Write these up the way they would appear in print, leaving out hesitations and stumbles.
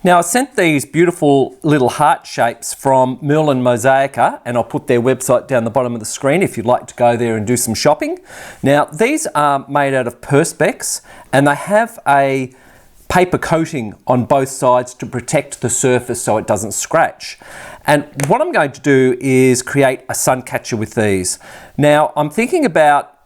Now I sent these beautiful little heart shapes from Mosaic, and I'll put their website down the bottom of the screen if you'd like to go there and do some shopping. Now these are made out of Perspex, and they have a paper coating on both sides to protect the surface so it doesn't scratch. And what I'm going to do is create a sun catcher with these. Now I'm thinking about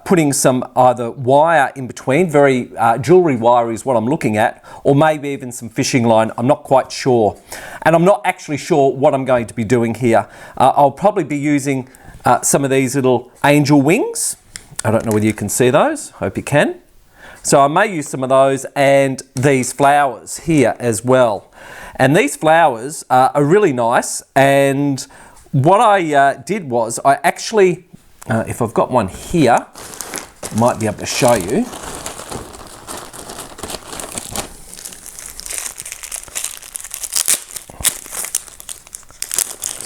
putting some either wire in between, very jewellery wire is what I'm looking at, or maybe even some fishing line. I'm not quite sure. And I'm not actually sure what I'm going to be doing here. I'll probably be using some of these little angel wings. I don't know whether you can see those, hope you can. So I may use some of those and these flowers here as well. And these flowers are really nice, and what I did was I actually if I've got one here, I might be able to show you.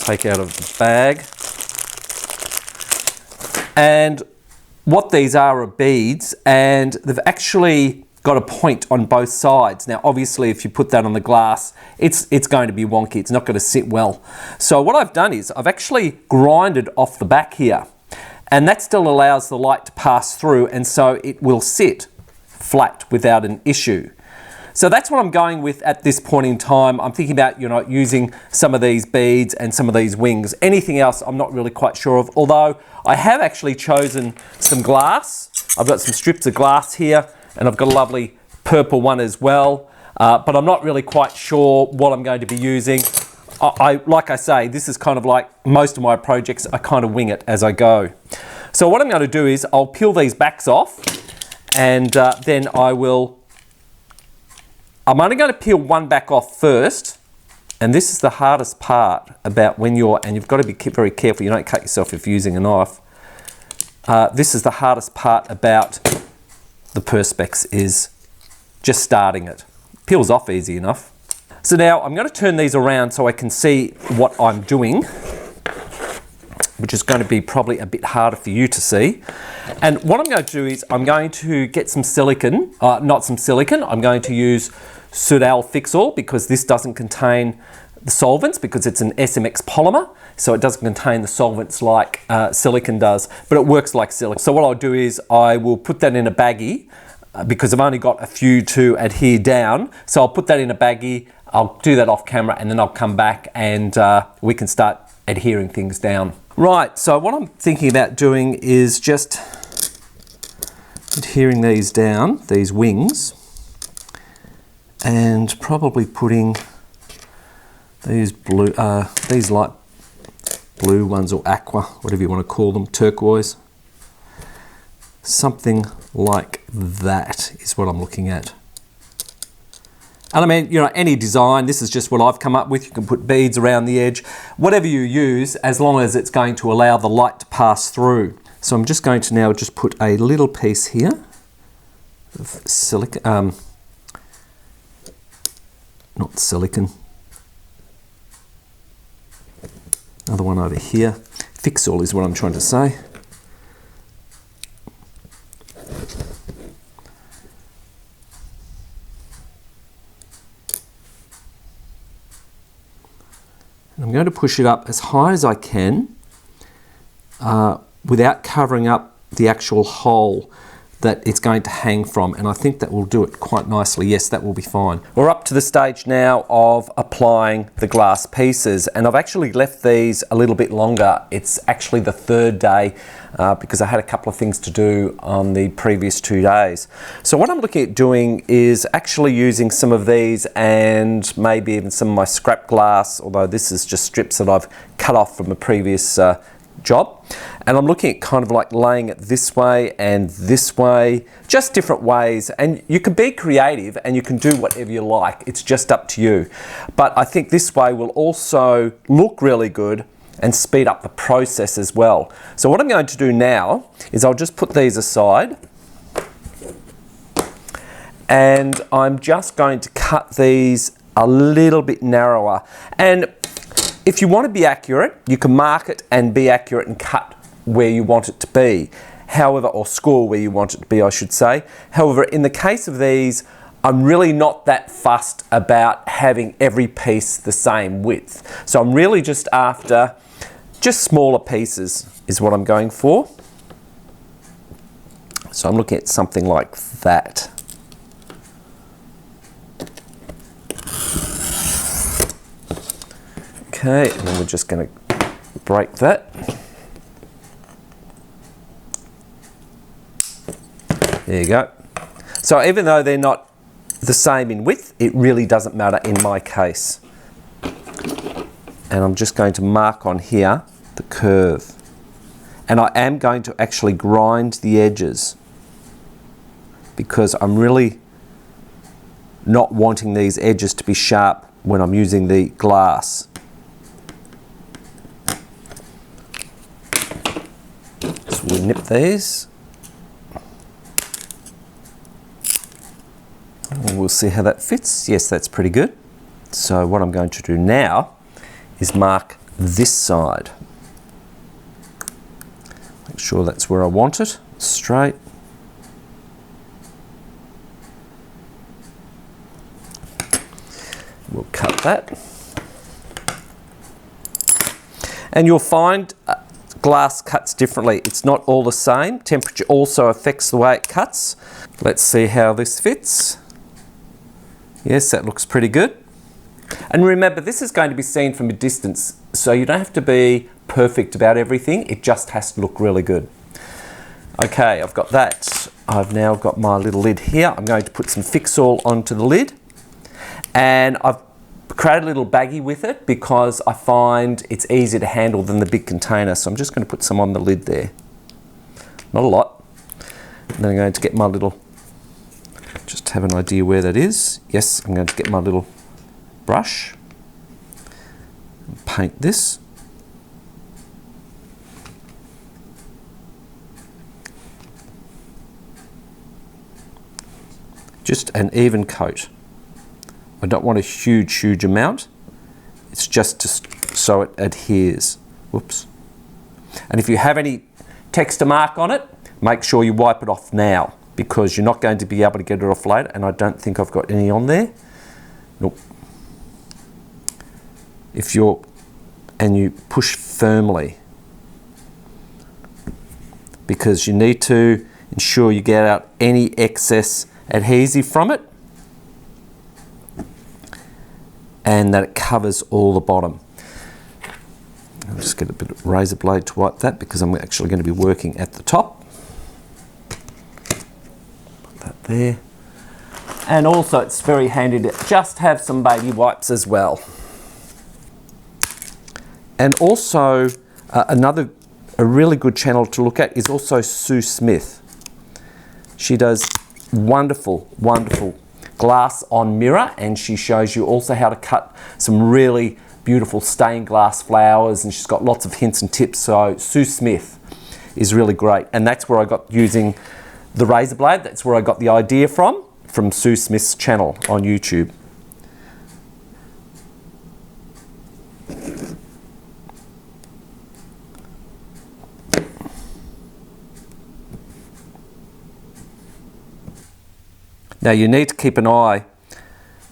Take out of the bag. And what these are beads, and they've actually got a point on both sides. Now obviously if you put that on the glass, it's going to be wonky, it's not going to sit well. So what I've done is I've actually grinded off the back here. And that still allows the light to pass through, and so it will sit flat without an issue. So that's what I'm going with at this point in time. I'm thinking about, using some of these beads and some of these wings. Anything else I'm not really quite sure of, although I have actually chosen some glass. I've got some strips of glass here, and I've got a lovely purple one as well. But I'm not really quite sure what I'm going to be using. Like I say, this is kind of like most of my projects, I kind of wing it as I go. So what I'm going to do is I'll peel these backs off, and then I'm only going to peel one back off first, and this is the hardest part about when and you've got to be very careful you don't cut yourself if you're using a knife. This is the hardest part about the Perspex, is just starting it. Peels off easy enough. So now I'm going to turn these around so I can see what I'm doing, which is going to be probably a bit harder for you to see. And what I'm going to do is I'm going to get some silicone, not some silicone, I'm going to use Sudal Fix-All, because this doesn't contain the solvents, because it's an SMX polymer, so it doesn't contain the solvents like silicone does, but it works like silicone. So what I'll do is I will put that in a baggie, because I've only got a few to adhere down, so I'll put that in a baggie. I'll do that off camera, and then I'll come back and we can start adhering things down. Right, so what I'm thinking about doing is just adhering these down, these wings, and probably putting these light blue ones, or aqua, whatever you want to call them, turquoise. Something like that is what I'm looking at. And I mean, any design, this is just what I've come up with. You can put beads around the edge, whatever you use, as long as it's going to allow the light to pass through. So I'm just going to now just put a little piece here of silicone, not silicone, another one over here. Fix-All is what I'm trying to say. I'm going to push it up as high as I can without covering up the actual hole that it's going to hang from, and I think that will do it quite nicely. Yes, that will be fine. We're up to the stage now of applying the glass pieces, and I've actually left these a little bit longer. It's actually the third day because I had a couple of things to do on the previous 2 days. So what I'm looking at doing is actually using some of these and maybe even some of my scrap glass, although this is just strips that I've cut off from a previous job. And I'm looking at kind of like laying it this way and this way, just different ways. And you can be creative and you can do whatever you like. It's just up to you. But I think this way will also look really good and speed up the process as well. So what I'm going to do now is I'll just put these aside, and I'm just going to cut these a little bit narrower. And if you want to be accurate, you can mark it and be accurate and cut where you want it to be. However, or score where you want it to be, I should say. However, in the case of these, I'm really not that fussed about having every piece the same width. So I'm really just after just smaller pieces is what I'm going for. So I'm looking at something like that. Okay, and then we're just going to break that. There you go. So even though they're not the same in width, it really doesn't matter in my case. And I'm just going to mark on here the curve. And I am going to actually grind the edges because I'm really not wanting these edges to be sharp when I'm using the glass. So we nip these. And we'll see how that fits. Yes, that's pretty good. So what I'm going to do now is mark this side. Make sure that's where I want it, straight. We'll cut that. And you'll find glass cuts differently. It's not all the same. Temperature also affects the way it cuts. Let's see how this fits. Yes, that looks pretty good. And remember, this is going to be seen from a distance, so you don't have to be perfect about everything. It just has to look really good. Okay, I've got that. I've now got my little lid here. I'm going to put some Fix-All onto the lid. And I've created a little baggie with it because I find it's easier to handle than the big container. So I'm just going to put some on the lid there. Not a lot. And then I'm going to get my little, just have an idea where that is. Yes, I'm going to get my little brush and paint this. Just an even coat. I don't want a huge amount. It's just so it adheres. Whoops. And if you have any texture mark on it, make sure you wipe it off now because you're not going to be able to get it off later, and I don't think I've got any on there. Nope. And you push firmly because you need to ensure you get out any excess adhesive from it and that it covers all the bottom. I'll just get a bit of razor blade to wipe that because I'm actually going to be working at the top. Put that there. And also it's very handy to just have some baby wipes as well. And also a really good channel to look at is also Sue Smith. She does wonderful glass on mirror, and she shows you also how to cut some really beautiful stained glass flowers, and she's got lots of hints and tips. So Sue Smith is really great, and that's where I got using the razor blade. That's where I got the idea from Sue Smith's channel on YouTube. Now you need to keep an eye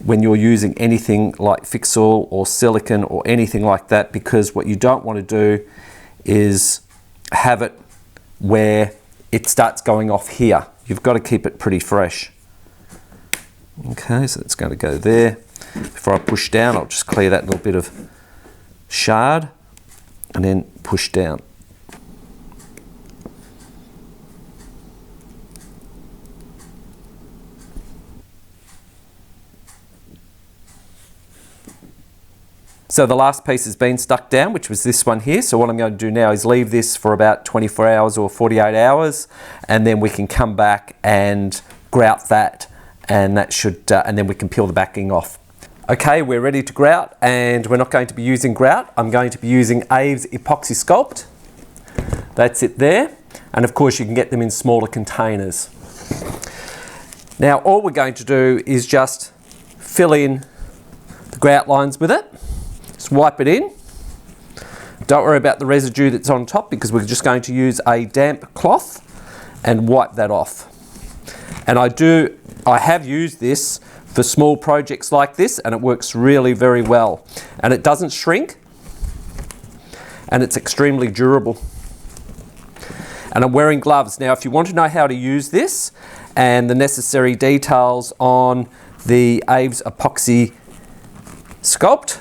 when you're using anything like Fix-All or silicone or anything like that, because what you don't want to do is have it where it starts going off here. You've got to keep it pretty fresh. Okay, so it's going to go there. Before I push down, I'll just clear that little bit of shard and then push down. So the last piece has been stuck down, which was this one here. So what I'm going to do now is leave this for about 24 hours or 48 hours, and then we can come back and grout that, and that should, and then we can peel the backing off. Okay, we're ready to grout, and we're not going to be using grout. I'm going to be using Aves Epoxy Sculpt. That's it there. And of course you can get them in smaller containers. Now all we're going to do is just fill in the grout lines with it. Just wipe it in. Don't worry about the residue that's on top because we're just going to use a damp cloth and wipe that off. And I do I have used this for small projects like this, and it works really very well. And it doesn't shrink, and it's extremely durable. And I'm wearing gloves. Now, if you want to know how to use this and the necessary details on the Aves epoxy sculpt,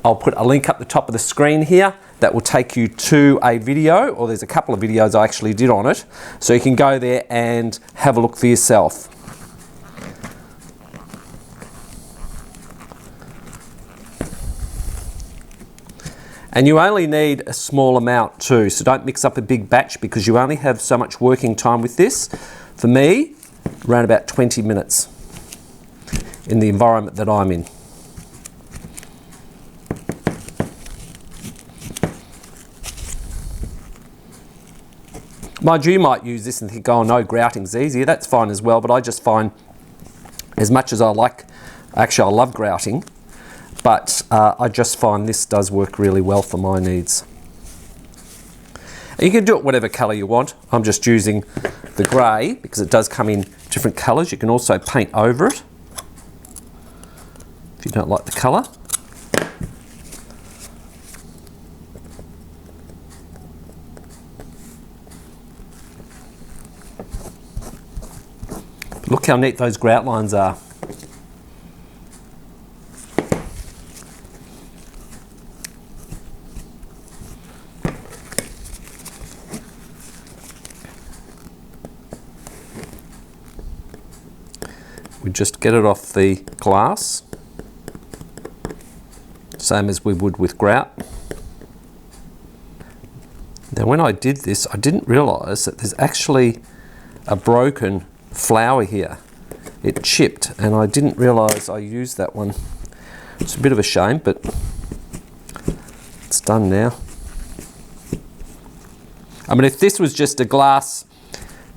I'll put a link up the top of the screen here that will take you to a video, or there's a couple of videos I actually did on it, so you can go there and have a look for yourself. And you only need a small amount too, so don't mix up a big batch because you only have so much working time with this. For me, around about 20 minutes in the environment that I'm in. Mind you, might use this and think, oh no, grouting's easier. That's fine as well, but I just find, as much as I like, actually I love grouting, but I just find this does work really well for my needs. And you can do it whatever colour you want. I'm just using the grey because it does come in different colours. You can also paint over it if you don't like the colour. Look how neat those grout lines are. We just get it off the glass, same as we would with grout. Now when I did this, I didn't realise that there's actually a broken flower here. It chipped and I didn't realise I used that one. It's a bit of a shame, but it's done now. I mean, if this was just a glass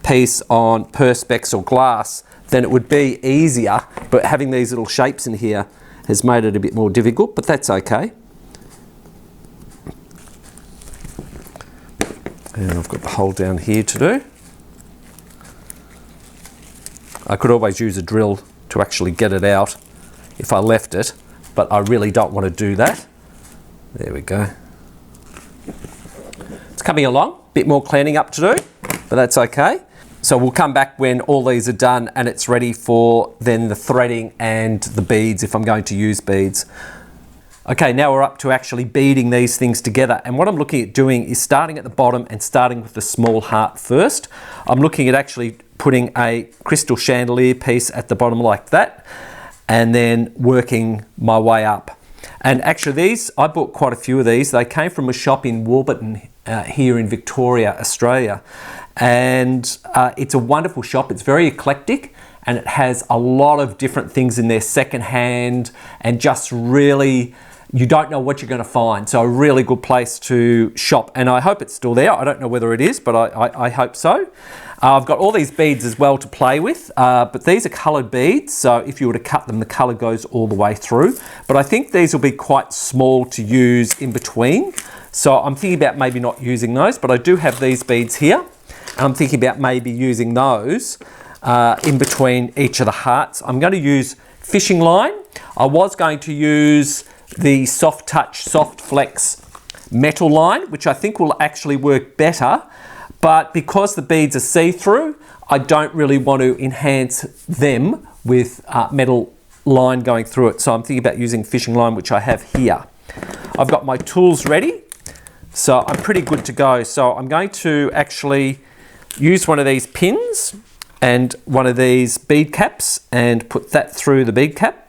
piece on perspex or glass, then it would be easier, but having these little shapes in here has made it a bit more difficult, but that's okay. And I've got the hole down here to do. I could always use a drill to actually get it out if I left it, but I really don't want to do that. There we go. It's coming along, a bit more cleaning up to do, but that's okay. So we'll come back when all these are done and it's ready for then the threading and the beads if I'm going to use beads. Okay, now we're up to actually beading these things together. And what I'm looking at doing is starting at the bottom and starting with the small heart first. I'm looking at actually putting a crystal chandelier piece at the bottom like that and then working my way up. And actually these, I bought quite a few of these. They came from a shop in Warburton here in Victoria, Australia. And it's a wonderful shop. It's very eclectic and it has a lot of different things in there secondhand and just really, you don't know what you're going to find. So a really good place to shop, and I hope it's still there. I don't know whether it is, but I hope so. I've got all these beads as well to play with, but these are coloured beads, so if you were to cut them, the colour goes all the way through. But I think these will be quite small to use in between. So I'm thinking about maybe not using those, but I do have these beads here. And I'm thinking about maybe using those in between each of the hearts. I'm going to use fishing line. I was going to use the Soft Touch, Soft Flex metal line, which I think will actually work better. But because the beads are see-through, I don't really want to enhance them with metal line going through it. So I'm thinking about using fishing line, which I have here. I've got my tools ready, so I'm pretty good to go. So I'm going to actually use one of these pins and one of these bead caps and put that through the bead cap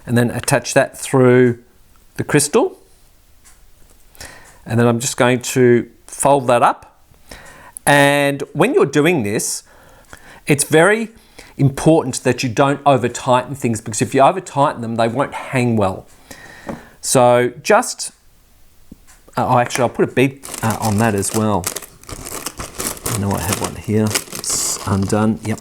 and then attach that through the crystal, and then I'm just going to fold that up. And when you're doing this, it's very important that you don't over tighten things, because if you over tighten them they won't hang well. So just actually I'll put a bead on that as well. I know I have one here, it's undone, yep.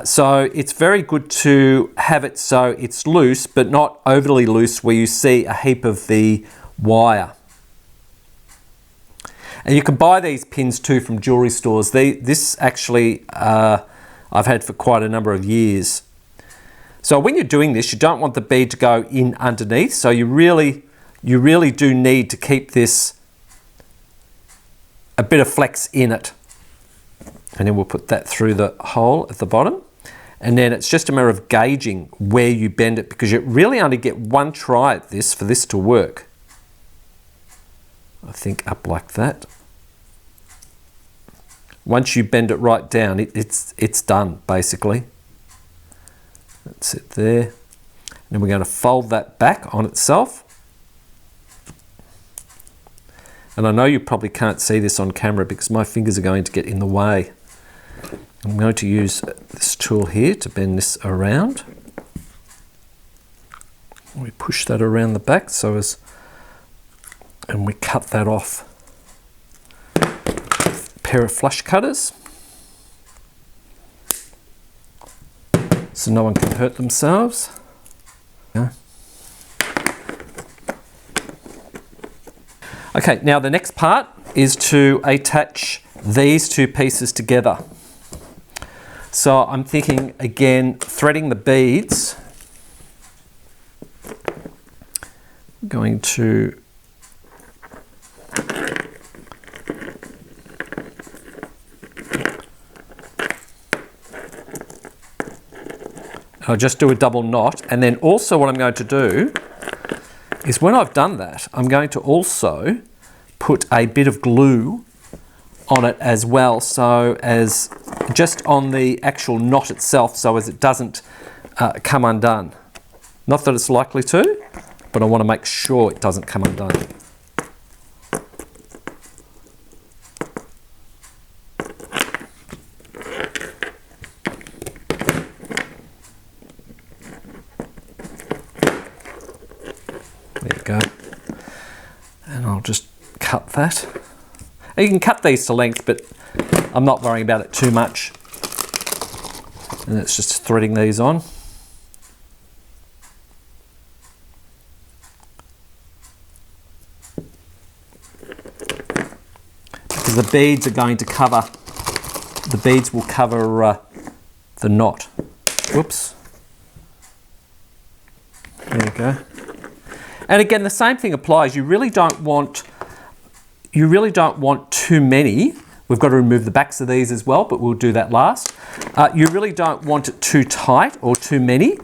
So it's very good to have it so it's loose, but not overly loose where you see a heap of the wire. And you can buy these pins too from jewellery stores. This actually, I've had for quite a number of years. So when you're doing this, you don't want the bead to go in underneath. So you really do need to keep this a bit of flex in it. And then we'll put that through the hole at the bottom. And then it's just a matter of gauging where you bend it, because you really only get one try at this for this to work. I think up like that. Once you bend it right down, it's done, basically. That's it there. And then we're going to fold that back on itself. And I know you probably can't see this on camera because my fingers are going to get in the way. I'm going to use this tool here to bend this around. We push that around the back and we cut that off. A pair of flush cutters, so no one can hurt themselves. Yeah. Okay, now the next part is to attach these two pieces together. So I'm thinking again, threading the beads. I'm going to I'll just do a double knot, and then also what I'm going to do is when I've done that, I'm going to also put a bit of glue on it as well, so as just on the actual knot itself, so as it doesn't come undone. Not that it's likely to, but I want to make sure it doesn't come undone. There you go. And I'll just cut that. You can cut these to length, but I'm not worrying about it too much. And it's just threading these on. Because the beads are going to cover, the beads will cover the knot. Whoops. There you go. And again, the same thing applies. You really don't want too many. We've got to remove the backs of these as well, but we'll do that last. You really don't want it too tight or too many.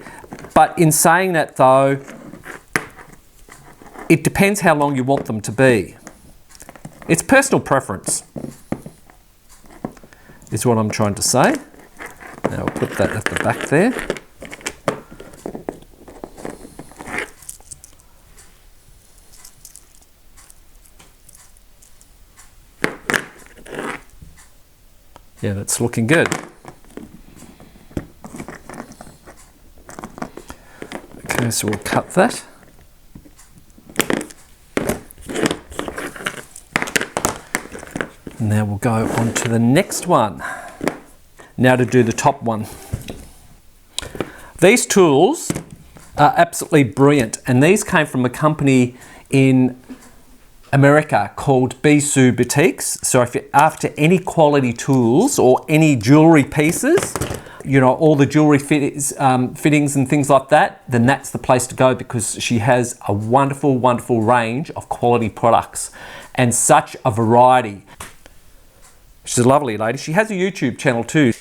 But in saying that though, it depends how long you want them to be. It's personal preference, is what I'm trying to say. Now we'll put that at the back there. Yeah, that's looking good. Okay, so we'll cut that. Now we'll go on to the next one. Now to do the top one. These tools are absolutely brilliant, and these came from a company in America called Bisou Boutiques. So if you're after any quality tools or any jewelry pieces, you know, all the jewelry fittings and things like that, then that's the place to go, because she has a wonderful, wonderful range of quality products and such a variety. She's a lovely lady. She has a YouTube channel too.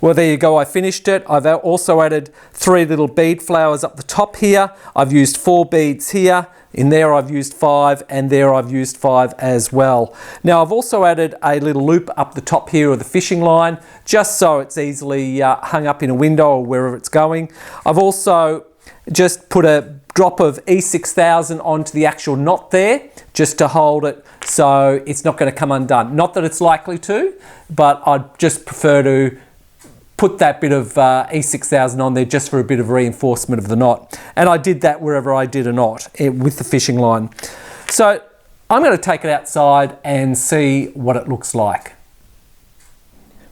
Well, there you go, I finished it. I've also added 3 little bead flowers up the top here. I've used 4 beads here. In there I've used 5, and there I've used 5 as well. Now I've also added a little loop up the top here of the fishing line, just so it's easily hung up in a window or wherever it's going. I've also just put a drop of E6000 onto the actual knot there, just to hold it so it's not going to come undone. Not that it's likely to, but I'd just prefer to put that bit of E6000 on there just for a bit of reinforcement of the knot. And I did that wherever I did a knot with the fishing line. So I'm going to take it outside and see what it looks like.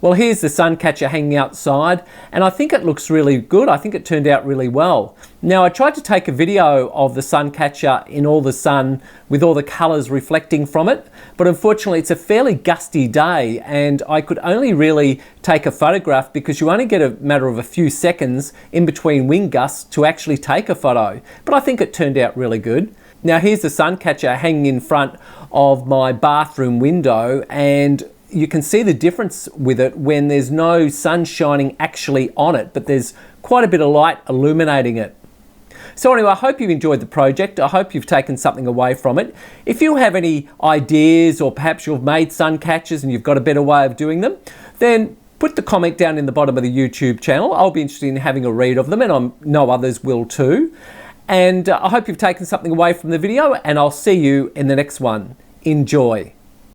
Well, here's the sun catcher hanging outside, and I think it looks really good. I think it turned out really well. Now, I tried to take a video of the sun catcher in all the sun with all the colours reflecting from it, but unfortunately it's a fairly gusty day and I could only really take a photograph because you only get a matter of a few seconds in between wind gusts to actually take a photo. But I think it turned out really good. Now, here's the sun catcher hanging in front of my bathroom window, and you can see the difference with it when there's no sun shining actually on it, but there's quite a bit of light illuminating it. So anyway, I hope you've enjoyed the project. I hope you've taken something away from it. If you have any ideas, or perhaps you've made sun catchers and you've got a better way of doing them, then put the comment down in the bottom of the YouTube channel. I'll be interested in having a read of them, and I know others will too. And I hope you've taken something away from the video, and I'll see you in the next one. Enjoy.